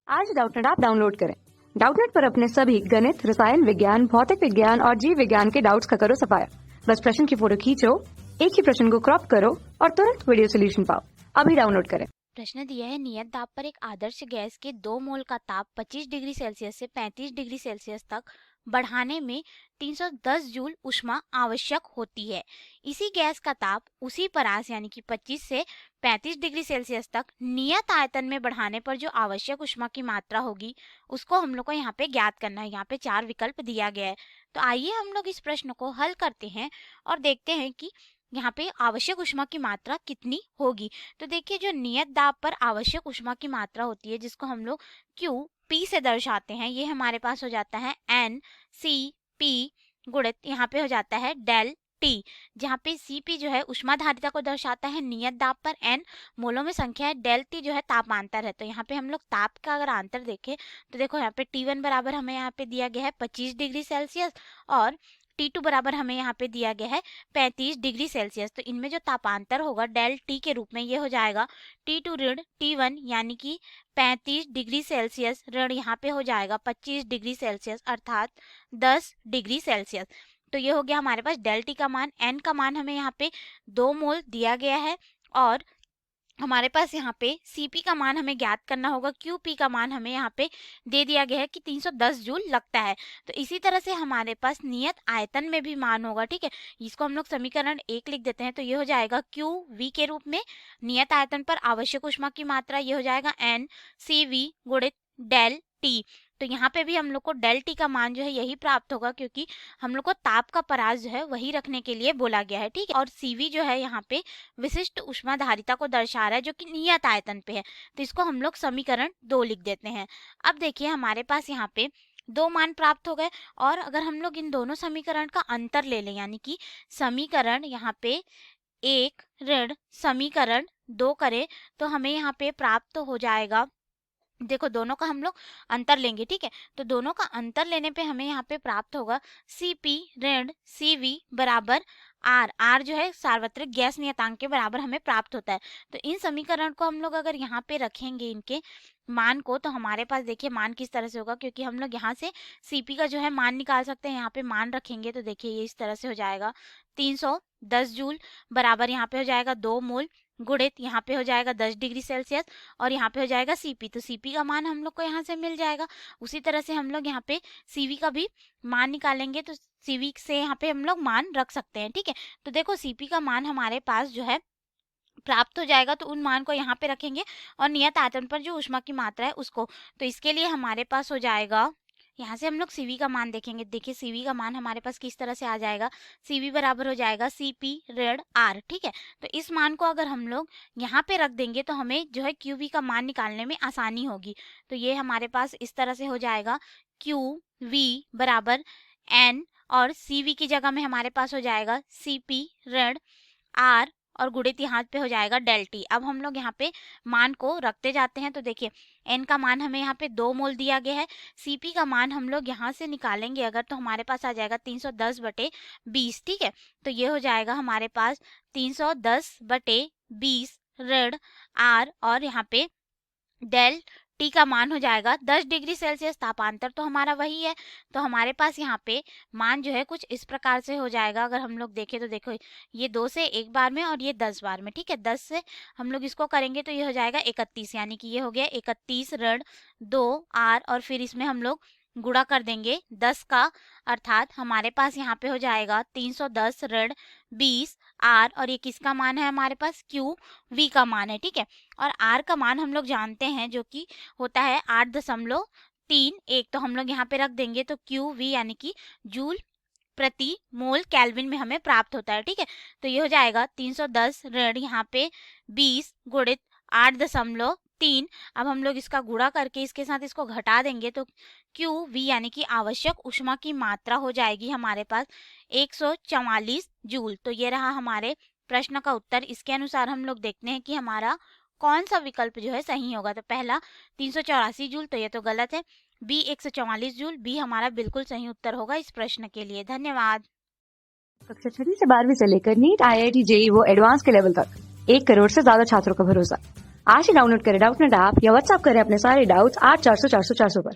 आज Doubtnut app download करें। Doubtnut पर अपने सभी गणित, रसायन विज्ञान, भौतिक विज्ञान और जीव विज्ञान के डाउट्स का करो सफाया। बस प्रश्न की फोटो खींचो, एक ही प्रश्न को क्रॉप करो और तुरंत वीडियो सोल्यूशन पाओ। अभी डाउनलोड करें। प्रश्न दिया है, नियत दाब पर एक आदर्श गैस के 2 मोल का ताप 25 डिग्री सेल्सियस से 35 डिग्री सेल्सियस तक बढ़ाने में 310 जूल ऊष्मा आवश्यक होती है। इसी गैस का ताप उसी परास यानी कि 25 से 35 डिग्री सेल्सियस तक नियत आयतन में बढ़ाने पर जो आवश्यक ऊष्मा की मात्रा होगी उसको हम लोग को यहाँ पे ज्ञात करना है। यहाँ पे 4 विकल्प दिया गया है। तो आइए हम लोग इस प्रश्न को हल करते हैं और देखते हैं कि यहाँ पे आवश्यक ऊष्मा की मात्रा कितनी होगी। तो देखिए, जो नियत दाब पर आवश्यक ऊष्मा की मात्रा होती है जिसको हम लोग Q P से दर्शाते हैं, ये हमारे पास हो जाता है N C P गुणित यहाँ पे हो जाता है डेल T, जहाँ पे Cp जो है ऊष्माधारिता को दर्शाता है नियत दाब पर, N मोलों में संख्या है, डेल T जो है तापांतर है। तो यहाँ पे हम लोग ताप का अगर अंतर देखें तो देखो यहाँ पे T1 बराबर हमें यहाँ पे दिया गया है 25 डिग्री सेल्सियस और T2 बराबर हमें यहाँ पे दिया गया है 35 डिग्री सेल्सियस। तो इनमें जो तापांतर होगा डेल T के रूप में ये हो जाएगा T2 ऋण T1 यानी कि 35 डिग्री सेल्सियस ऋण यहाँ पे हो जाएगा 25 डिग्री सेल्सियस अर्थात 10 डिग्री सेल्सियस। तो ये हो गया हमारे पास डेल T का मान। N का मान हमें यहाँ पे 2 मोल दिया गया है और हमारे पास यहाँ पे Cp का मान हमें ज्ञात करना होगा। Qp का मान हमें यहाँ पे दे दिया गया है कि 310 जूल लगता है। तो इसी तरह से हमारे पास नियत आयतन में भी मान होगा, ठीक है। इसको हम लोग समीकरण 1 लिख देते हैं। तो ये हो जाएगा QV के रूप में नियत आयतन पर आवश्यक ऊष्मा की मात्रा, ये हो जाएगा NCV गुणित डेल T। तो यहाँ पे भी हम लोग को डेल T का मान जो है यही प्राप्त होगा क्योंकि हम लोग को ताप का परास जो है वही रखने के लिए बोला गया है, ठीक है। और CV जो है यहाँ पे विशिष्ट ऊष्माधारिता को दर्शा रहा है जो कि नियत आयतन पे है। तो इसको हम लोग समीकरण 2 लिख देते हैं। अब देखिए हमारे पास यहाँ पे 2 मान प्राप्त हो गए और अगर हम लोग इन दोनों समीकरण का अंतर ले लें यानी कि समीकरण यहाँ पे 1 ऋण समीकरण 2 करें तो हमें यहाँ पे प्राप्त हो जाएगा, देखो दोनों का हम लोग अंतर लेंगे, ठीक है। तो दोनों का अंतर लेने पे हमें यहाँ पे प्राप्त होगा Cp ऋण Cv बराबर R। R जो है सार्वत्रिक गैस नियतांक के बराबर हमें प्राप्त होता है। तो इन समीकरण को हम लोग अगर यहाँ पे रखेंगे इनके मान को तो हमारे पास देखिए मान किस तरह से होगा, क्योंकि हम लोग यहाँ से Cp का जो है मान निकाल सकते हैं। यहाँ पे मान रखेंगे तो देखिए ये इस तरह से हो जाएगा 310 जूल बराबर यहाँ पे हो जाएगा 2 मोल गुणित यहाँ पे हो जाएगा 10 डिग्री सेल्सियस और यहाँ पे हो जाएगा Cp। तो Cp का मान हम लोग को यहाँ से मिल जाएगा। उसी तरह से हम लोग यहाँ पे Cv का भी मान निकालेंगे तो Cv से यहाँ पे हम लोग मान रख सकते हैं, ठीक है। तो देखो Cp का मान हमारे पास जो है प्राप्त हो जाएगा तो उन मान को यहाँ पे रखेंगे और नियत आयतन पर जो ऊष्मा की मात्रा है उसको, तो इसके लिए हमारे पास हो जाएगा, यहाँ से हम लोग Cv का मान देखेंगे। देखिए Cv का मान हमारे पास किस तरह से आ जाएगा, Cv बराबर हो जाएगा Cp ऋण R, ठीक है। तो इस मान को अगर हम लोग यहाँ पे रख देंगे तो हमें जो है Qv का मान निकालने में आसानी होगी। तो ये हमारे पास इस तरह से हो जाएगा Qv बराबर N और Cv की जगह में हमारे पास हो जाएगा Cp ऋण R और गुणित यहाँ पे हो जाएगा डेल T। अब हम लोग यहाँ पे मान को रखते जाते हैं। तो देखिए N का मान हमें यहाँ पे 2 मोल दिया गया है। Cp का मान हम लोग यहाँ से निकालेंगे अगर तो हमारे पास आ जाएगा 310 बटे 20, ठीक है। तो ये हो जाएगा हमारे पास 310 बटे 20 ऋण R और यहाँ पे डेल T का मान हो जाएगा 10 डिग्री सेल्सियस। तापांतर तो हमारा वही है। तो हमारे पास यहाँ पे मान जो है कुछ इस प्रकार से हो जाएगा। अगर हम लोग देखें तो देखो ये 2 से 1 बार में और ये 10 बार में, ठीक है। 10 से हम लोग इसको करेंगे तो ये हो जाएगा 31 यानी कि ये हो गया 31 ऋण 2 R और फिर इसमें हम लोग गुणा कर देंगे 10 का, अर्थात हमारे पास यहाँ पे हो जाएगा 310 ऋण 20 R और ये किसका मान है हमारे पास, QV का मान है, ठीक है। और R का मान हम लोग जानते हैं जो कि होता है 8.31। तो हम लोग यहाँ पे रख देंगे तो QV यानी कि जूल प्रति मोल केल्विन में हमें प्राप्त होता है, ठीक है। तो ये हो जाएगा 310 ऋण यहाँ पे 20 गुणित 8.3। अब हम लोग इसका गुणा करके इसके साथ इसको घटा देंगे तो QV यानी कि आवश्यक ऊष्मा की मात्रा हो जाएगी हमारे पास 144 जूल। तो ये रहा हमारे प्रश्न का उत्तर। इसके अनुसार हम लोग देखते हैं कि हमारा कौन सा विकल्प जो है सही होगा। तो पहला 384 जूल, तो ये तो गलत है। बी 144 जूल, बी हमारा बिल्कुल सही उत्तर होगा इस प्रश्न के लिए। धन्यवाद। कक्षा 6 से 12वीं से लेकर नीट, IIT, JEE वो एडवांस के लेवल तक 1 करोड़ से ज्यादा छात्रों का भरोसा। आज ही डाउनलोड करें डाउटनेट ऐप या व्हाट्सएप करें अपने सारे डाउट्स 8400 400 400 पर।